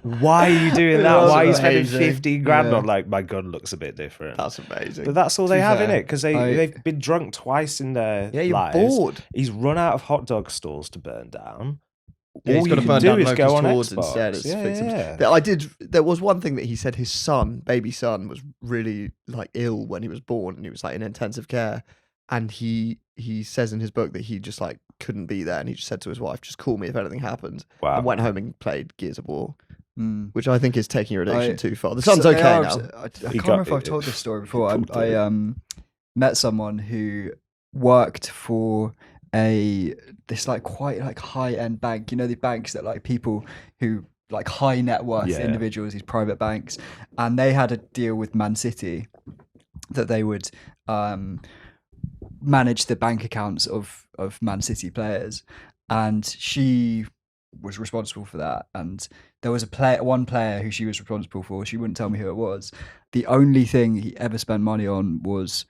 Why are you doing that? That's Why are you spending amazing. 15 grand Yeah. on like my gun looks a bit different? That's amazing. But that's all To they be have in fair, it because they've been drunk twice in their Yeah, you're lives. bored. He's run out of hot dog stalls to burn down. Yeah, he's all got to you burn can down do is go on Locust Xbox. Hordes instead. It's Yeah, victims. yeah. There was one thing that he said his son, baby son, was really like ill when he was born and he was like in intensive care. And he says in his book that he just like couldn't be there and he just said to his wife, just call me if anything happens. Wow. And went home and played Gears of War, Mm. which I think is taking your addiction I- too far. The son's So- okay yeah, now. I can't He remember if got- I've told this story before. Probably. I met someone who worked for this like quite like high end bank. You know, the banks that like people who like high net worth Yeah. individuals, these private banks, and they had a deal with Man City that they would manage the bank accounts of Man City players, and she was responsible for that. And there was one player who she was responsible for. She wouldn't tell me who it was. The only thing he ever spent money on was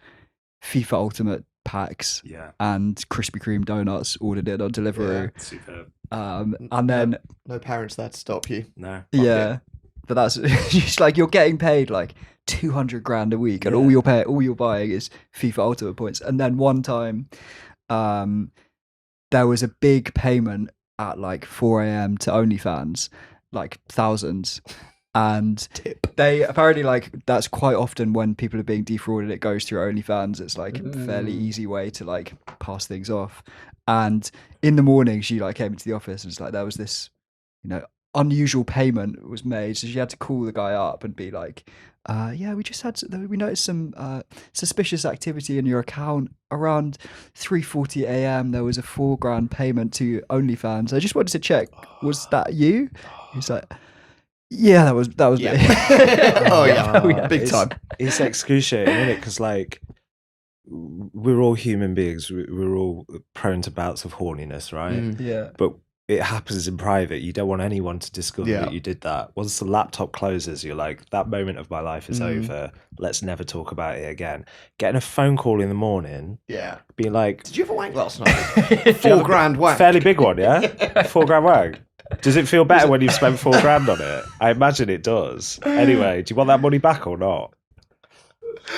FIFA Ultimate packs Yeah. and Krispy Kreme donuts ordered in on Deliveroo. Superb. And then No parents there to stop you. No. yeah, but that's just like you're getting paid like 200 grand a week, and all you're buying is FIFA Ultimate points. And then one time, there was a big payment at like 4 a.m. to OnlyFans, like thousands, And they apparently that's quite often when people are being defrauded, it goes through OnlyFans. It's like a fairly easy way to like pass things off. And in the morning, she like came into the office and it's like there was this, unusual payment was made. So she had to call the guy up and be like, yeah, we noticed some suspicious activity in your account around 3:40 a.m. There was a $4,000 payment to OnlyFans. I just wanted to check, was that you? He's like, yeah, that was me. Oh yeah, big time. It's excruciating, isn't it? Because like we're all human beings. We're all prone to bouts of horniness, right? Yeah. But it happens in private. You don't want anyone to discover that you did that. Once the laptop closes, you're like, that moment of my life is over. Let's never talk about it again. Getting a phone call in the morning. Yeah. Being like, did you have a wank last night? $4,000 wank. Fairly big one, yeah? $4,000 wank. Does it feel better when you've spent $4,000 on it? I imagine it does. Anyway, do you want that money back or not?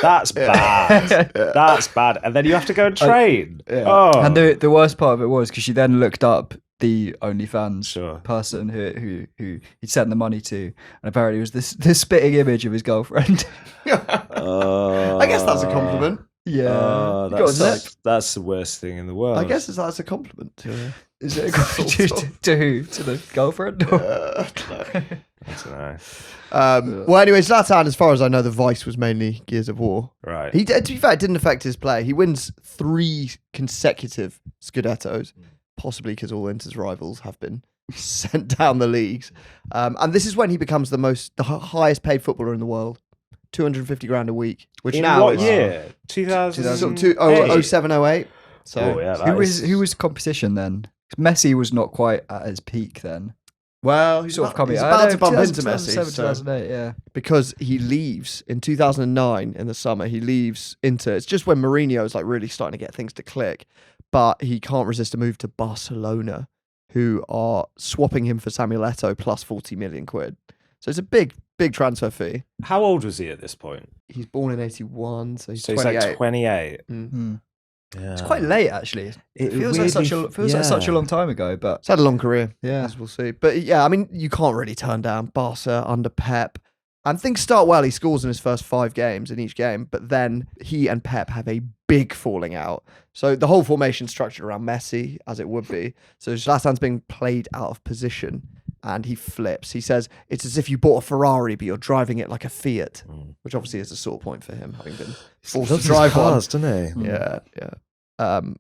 That's bad. That's bad. And then you have to go and train. Oh. And the worst part of it was because she then looked up the OnlyFans person who he'd sent the money to, and apparently it was this spitting image of his girlfriend. I guess that's a compliment. Yeah, that's the worst thing in the world. I guess that's a compliment to her. Is it a compliment to who? To the girlfriend? No. I don't know. Well, anyway, Zlatan, as far as I know, the vice was mainly Gears of War. Right. To be fair, it didn't affect his play. He wins 3 consecutive Scudettos, possibly because all Inter's rivals have been sent down the leagues. And this is when he becomes the highest paid footballer in the world. $250,000 a week, which in now what is year? 2002, 07, 08. So who was competition then? Messi was not quite at his peak then. Well, he's about to bump into Messi. 2008, yeah. Because he leaves in 2009 in the summer. He leaves Inter. It's just when Mourinho is like really starting to get things to click, but he can't resist a move to Barcelona, who are swapping him for Samuel Eto'o plus 40 million quid. So it's a big transfer fee. How old was he at this point? He's born in 81, so he's 28. He's like 28. Yeah. It's quite late, actually. It feels like such a long time ago, but it's had a long career, yeah, as we'll see. But yeah, I mean, you can't really turn down Barca under Pep. And things start well. He scores in his first 5 games in each game, but then he and Pep have a big falling out. So the whole formation structured around Messi, as it would be. So Zlatan's being played out of position, and he flips. He says, it's as if you bought a Ferrari, but you're driving it like a Fiat, which obviously is a sore point for him, having been forced to drive cars, doesn't he? Yeah.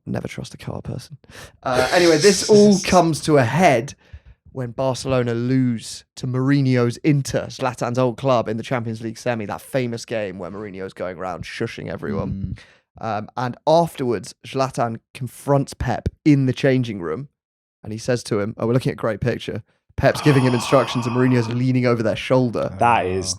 Never trust a car person. Anyway, this all comes to a head when Barcelona lose to Mourinho's Inter, Zlatan's old club, in the Champions League semi, that famous game where Mourinho's going around shushing everyone. And afterwards, Zlatan confronts Pep in the changing room, and he says to him, we're looking at a great picture. Pep's giving him instructions and Mourinho's leaning over their shoulder. That is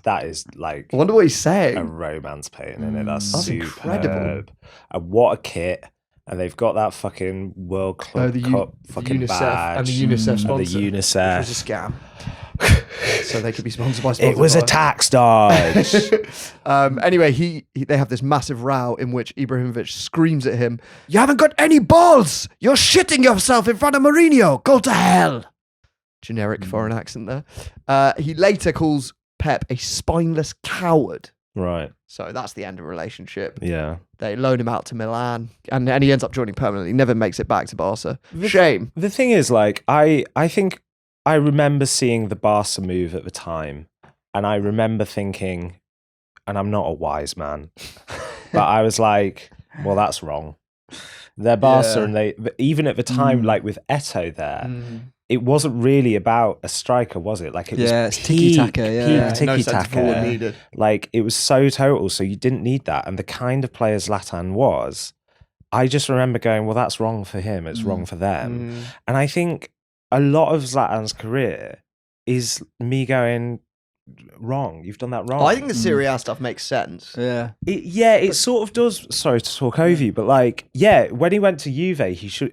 like... I wonder what he's saying. A romance painting, isn't it? That's incredible. And what a kit. And they've got that fucking World Club Cup fucking UNICEF badge. And the UNICEF sponsor. And the UNICEF. Which was a scam. So they could be sponsored by Spotify. It was a tax dodge. Anyway, they have this massive row in which Ibrahimovic screams at him, "You haven't got any balls! You're shitting yourself in front of Mourinho! Go to hell!" Generic foreign accent there. He later calls Pep a spineless coward. Right. So that's the end of the relationship. Yeah. They loan him out to Milan, and he ends up joining permanently. He never makes it back to Barca. Shame. The thing is, like, I think I remember seeing the Barca move at the time, and I remember thinking, and I'm not a wise man, but I was like, well, that's wrong. They're Barca, and they, even at the time, like with Eto'o there, it wasn't really about a striker, was it? Like it was tiki-taka, tiki-taka. Needed. Like it was so total, so you didn't need that. And the kind of player Zlatan was, I just remember going, well, that's wrong for him. It's wrong for them. And I think a lot of Zlatan's career is me going, wrong. You've done that wrong. I think the Serie A stuff makes sense. Yeah. It sort of does. Sorry to talk over you, but like, yeah, when he went to Juve,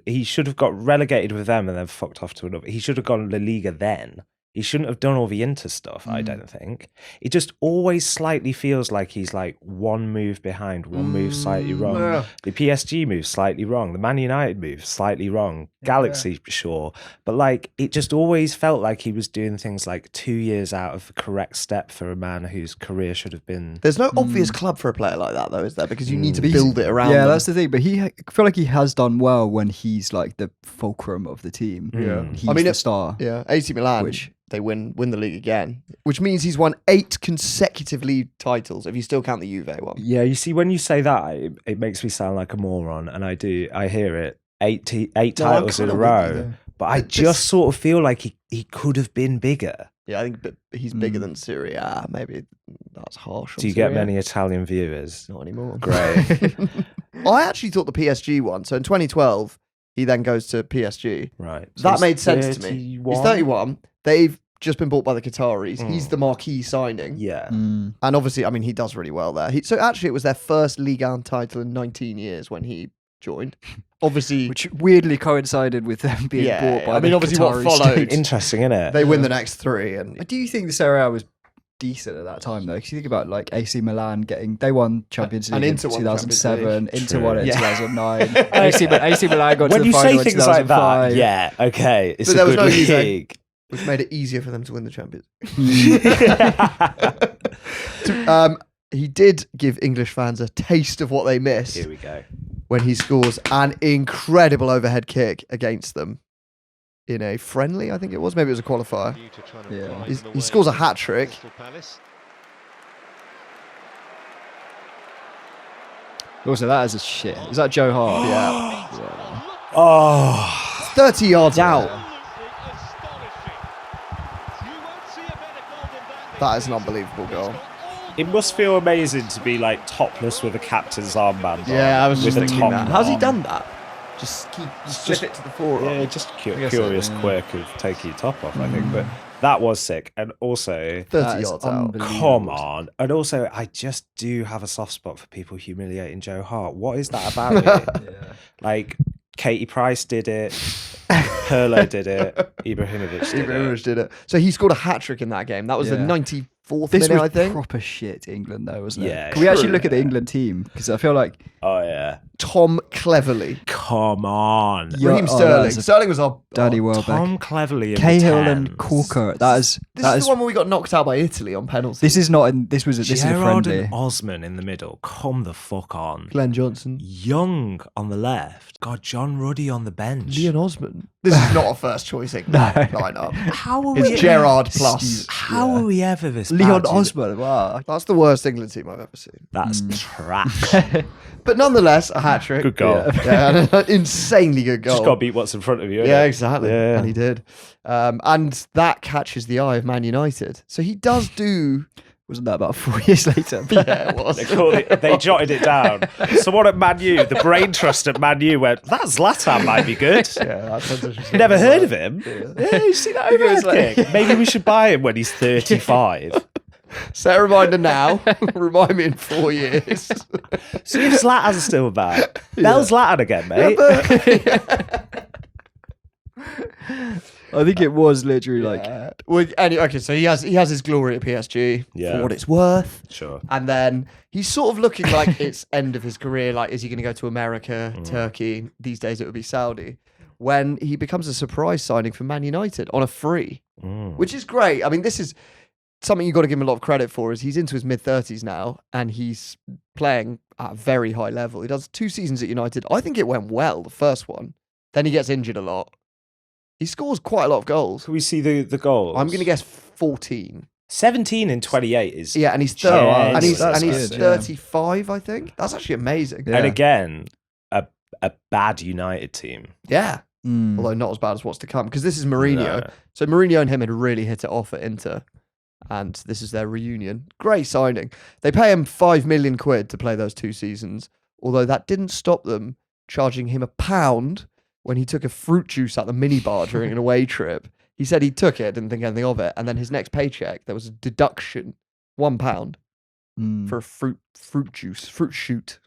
he should have got relegated with them and then fucked off to another. He should have gone La Liga then. He shouldn't have done all the Inter stuff, I don't think. It just always slightly feels like he's like one move behind, one move slightly wrong. Yeah. The PSG move slightly wrong. The Man United move slightly wrong. Galaxy, sure. But like, it just always felt like he was doing things like 2 years out of the correct step for a man whose career should have been. There's no obvious club for a player like that, though, is there? Because you need to build it around Yeah, them. that's the thing. But I feel like he has done well when he's like the fulcrum of the team. Yeah. He's I mean, the star. Yeah, AC Milan, they win the league again, which means he's won 8 consecutive league titles, if you still count the Juve one. Yeah, you see, when you say that, it makes me sound like a moron, and I do. I hear it. Eight titles in a row. But I just sort of feel like he could have been bigger. Yeah, I think he's bigger than Serie A. Maybe that's harsh. Do you get many Italian viewers? Not anymore. Great. I actually thought the PSG one. So in 2012, he then goes to PSG. Right. So That he's made sense to me. 31? He's 31. They've just been bought by the Qataris. He's the marquee signing. Yeah. And obviously, I mean, he does really well there. So actually, it was their first Ligue 1 title in 19 years when he joined. Obviously, Which weirdly coincided with them being bought by the obviously what Qatari followed. state. Interesting, isn't it? They win the next 3. And Do you think the Serie A was decent at that time though? Because you think about like AC Milan they won Champions And League in Inter won the Champions 2007, League. Inter won it in Yeah. 2009. AC Milan got to When the you final say in things like that, 2005. yeah, okay, it's But a there was good no Juve. league. which made it easier for them to win the Champions. He did give English fans a taste of what they missed Here we go. when he scores an incredible overhead kick against them in a friendly, I think it was. Maybe it was a qualifier. Yeah. He scores a hat trick. Also, that is a shit. Is that Joe Hart? Yeah. Oh, It's 30 yards out. That is an unbelievable goal. it must feel amazing to be like topless with a captain's armband on. Yeah, I was with just a thinking top that. How's he on. done that? Just slip it to the forearm. Yeah, just guess curious so, yeah. quirk of taking your top off, I think. But that was sick. And also, 30 That is yards out. unbelievable. come on. And also, I just do have a soft spot for people humiliating Joe Hart. What is that about it? Like, Katie Price did it. Pirlo did it. Ibrahimovic did it. Ibrahimovic did it. So he scored a hat trick in that game. That was the Yeah. 94th This minute, was I think. proper shit England though, wasn't it? Yeah, Can we actually true, look at the yeah. England team? Because I feel like Oh, yeah. Tom Cleverley. Come on. Yeah, Raheem oh, Sterling. that is a Sterling was our Danny Welbeck. Tom Cleverley in Cahill the and tens. Corker. This That is is the one where we got knocked out by Italy on penalty. this is not in this is a Gerrard friendly. and Osman in the middle. Come the fuck on. Glenn Johnson. Young on the left. God, John Ruddy on the bench. Leon Osman. This is not a first choice England lineup. How are It's we? Gerrard plus. How are we ever this Leon bad? Osman. Wow. That's the worst England team I've ever seen. That's trash. But nonetheless, a hat trick. Good goal. Yeah, an insanely good goal. Just got to beat what's in front of you. Yeah, innit? exactly. Yeah. And he did. And that catches the eye of Man United. So he does do. Wasn't that about 4 years later? Yeah, it was. They jotted it down. Someone at Man U, the brain trust at Man U went, that Zlatan might be good. Yeah, that transition. Never heard of him. Yeah, you see that overhead like- kick? Maybe we should buy him when he's 35. Set a reminder now. Remind me in 4 years. See if Zlatan's still back. Bell Zlatan again, mate. I think it was literally like Well, okay, so he has his glory at PSG Yeah. for what it's worth. Sure. And then he's sort of looking like it's end of his career. Like, is he going to go to America, Turkey? These days it would be Saudi. When he becomes a surprise signing for Man United on a free, which is great. I mean, this is something you've got to give him a lot of credit for. Is he's into his mid-30s now and he's playing at a very high level. He does 2 seasons at United. I think it went well, the first one. Then he gets injured a lot. He scores quite a lot of goals. Can we see the goals? I'm going to guess 14. 17 in 28 is... Yeah, and he's Oh, wow, and he's that's and he's good, yeah. 35, I think. That's actually amazing. Yeah. And again, a bad United team. Yeah. mm, Although not as bad as what's to come, because this is Mourinho. No. So Mourinho and him had really hit it off at Inter, and this is their reunion. Great signing. They pay him £5 million to play those 2 seasons, although that didn't stop them charging him £1 when he took a fruit juice at the minibar during an away trip. He said he took it, didn't think anything of it, and then his next paycheck there was a deduction, £1 for a fruit shoot.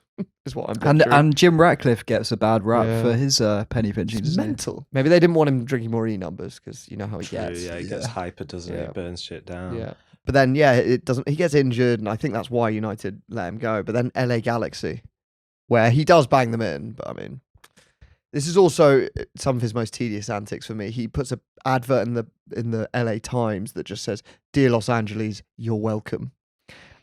is what I'm And picturing. and Jim Ratcliffe gets a bad rap Yeah. for his penny pinching. It's doesn't he? mental. Maybe they didn't want him drinking more numbers because you know how he True, gets. yeah, he gets hyper, doesn't he? Yeah. It burns shit down. Yeah. But then, yeah, it doesn't. He gets injured, and I think that's why United let him go. But then LA Galaxy, where he does bang them in. But I mean, this is also some of his most tedious antics for me. He puts an advert in the LA Times that just says, "Dear Los Angeles, you're welcome."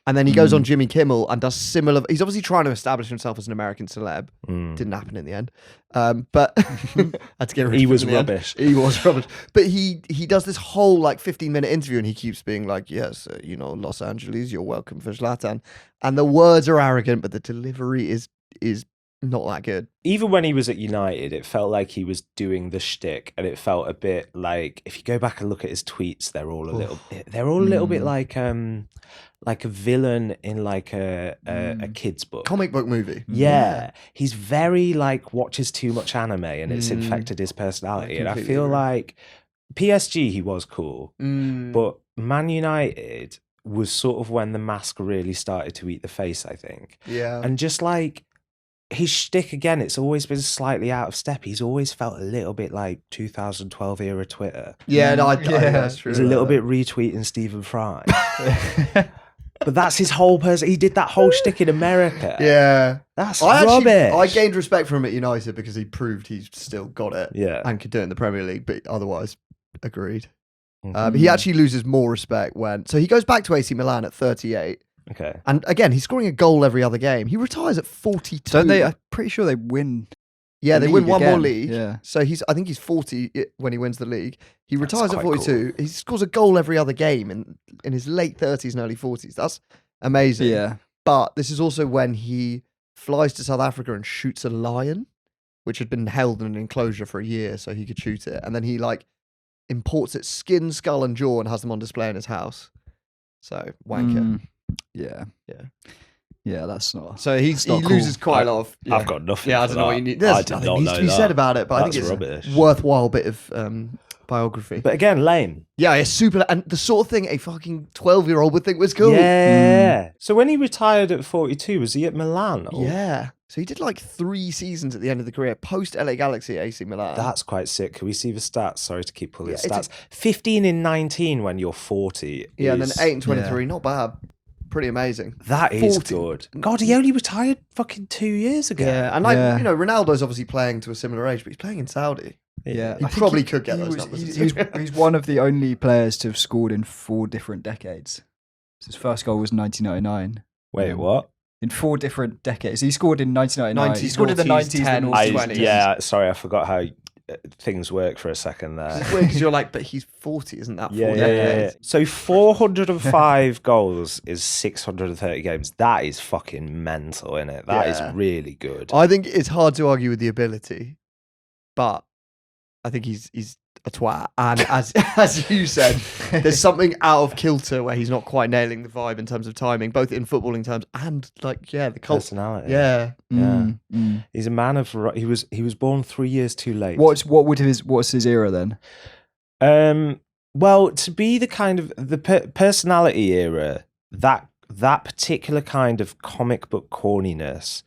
And then he goes on Jimmy Kimmel and does similar. He's obviously trying to establish himself as an American celeb. Didn't happen in the end. But had to get rid of He him was in the end. rubbish. He was rubbish. But he does this whole like 15-minute interview and he keeps being like, yes, Los Angeles, you're welcome for Zlatan. And the words are arrogant, but the delivery is not that good. Even when he was at United, it felt like he was doing the shtick, and it felt a bit like, if you go back and look at his tweets, they're all a little bit like a villain in like a kid's book. Comic book movie. Yeah. He's very like watches too much anime and it's infected his personality. And I completely feel agree. like PSG, he was cool, but Man United was sort of when the mask really started to eat the face, I think. Yeah. And just like his shtick again, it's always been slightly out of step. He's always felt a little bit like 2012 era Twitter. Yeah, no, I think that's true. He's a little bit retweeting Stephen Fry. But that's his whole person. He did that whole shtick in America. Yeah. That's I rubbish. gained respect for him at United because he proved he's still got it. Yeah. And could do it in the Premier League, but otherwise, agreed. Mhm. He actually loses more respect so he goes back to AC Milan at 38. Okay. And again, he's scoring a goal every other game. He retires at 42. Don't they? I'm pretty sure they win. Yeah, the they win league one more again. league. Yeah. So I think he's 40 when he wins the league. He That's retires at quite 42. He scores a goal every other game in his late 30s and early 40s. That's amazing. Yeah. But this is also when he flies to South Africa and shoots a lion, which had been held in an enclosure for a year so he could shoot it. And then he like imports its skin, skull, and jaw and has them on display in his house. So wanker. Yeah. Yeah. Yeah, that's not. So he not loses cool. quite a lot of. Yeah. I've got nothing. Yeah, I for don't know what that. you need. There's I did nothing not needs know to be that. said about it, but I think That's it's rubbish. a worthwhile bit of biography. But again, lame. Yeah, it's super, and the sort of thing a fucking 12-year-old would think was cool. Yeah. So when he retired at 42, was he at Milan? Or? Yeah. So he did like 3 seasons at the end of the career, post LA Galaxy at AC Milan. That's quite sick. Can we see the stats? Sorry to keep pulling Yeah, it's stats. 15 in 19 when you're 40. yeah, and then is- 8 and 23, not bad. Pretty amazing. That is 40. good. God, he only retired fucking 2 years ago. Yeah, and like, Yeah. Ronaldo's obviously playing to a similar age, but he's playing in Saudi. Yeah, He I think probably could get he those was- numbers. He's one of the only players to have scored in 4 different decades. His first goal was 1999. Wait, what? In 4 different decades. He scored in 1999. 90s, he scored in the 90s, 90s, 10s, the I, 20s. yeah, sorry, I forgot how things work for a second there. It's weird because you're like, but he's 40, isn't that 4 Yeah. decades? So 405 goals is 630 games. That is fucking mental, isn't it? That is Yeah. really good. I think it's hard to argue with the ability, but I think he's a twat. And as you said, there's something out of kilter where he's not quite nailing the vibe in terms of timing, both in footballing terms and the culture. Personality. Yeah. He's a man of. He was born 3 years too late. What's his era then? Well, to be the kind of the personality era, that particular kind of comic book corniness,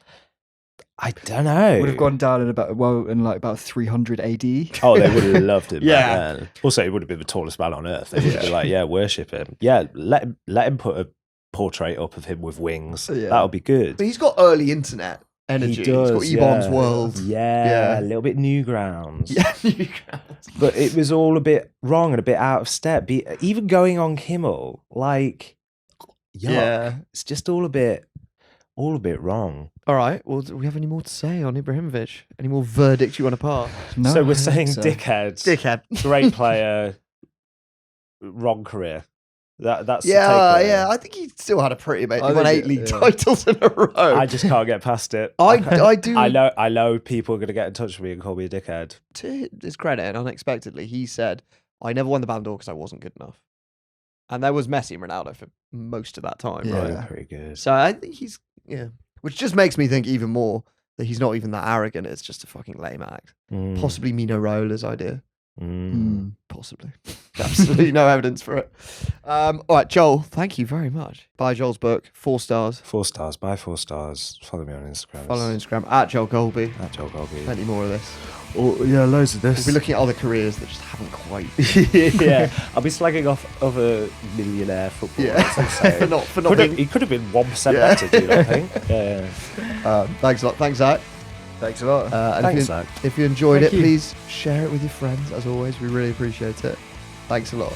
I don't know. Would have gone down in about 300 AD. Oh, they would have loved him. Yeah. Back then. Also, he would have been the tallest man on earth. They would have been like, yeah, worship him. Yeah, let him put a portrait up of him with wings. Yeah. That'll be good. But he's got early internet energy. He does. He's got E-Bomb's yeah. World. Yeah, a little bit Newgrounds. Yeah. But it was all a bit wrong and a bit out of step. Even going on Kimmel, like, yuck. Yeah. It's just all a bit wrong. All right. Well, do we have any more to say on Ibrahimovic? Any more verdicts you want to pass? No, So I we're don't saying think so. Dickhead. great player, wrong career. That's Yeah, the takeaway. yeah. I think he still had a pretty amazing. I He won think 8 it- league yeah. titles in a row. I just can't get past it. I do. I know people are going to get in touch with me and call me a dickhead. To his credit, and unexpectedly, he said, "I never won the Ballon d'Or because I wasn't good enough." And there was Messi and Ronaldo for most of that time, Yeah. right? Pretty good. So I think which just makes me think even more that he's not even that arrogant. It's just a fucking lame act. Mm. Possibly Mino Raiola's idea. Possibly. Absolutely no evidence for it. All right, Joel, thank you very much. Buy Joel's book, 4 stars. 4 stars. Buy 4 stars. Follow me on Instagram. Follow on Instagram at Joel Golby. At Joel Golby. Plenty more of this. Oh, yeah, loads of We'll this. be looking at other careers that just haven't quite. Yeah, I'll be slagging off other millionaire footballers. for not being. He could have been 1% better, do you not think? Yeah. Thanks a lot. Thanks, Zach. Thanks a lot. And Thanks, if, Zach. if you enjoyed Thank it, you. please share it with your friends. As always, we really appreciate it. Thanks a lot.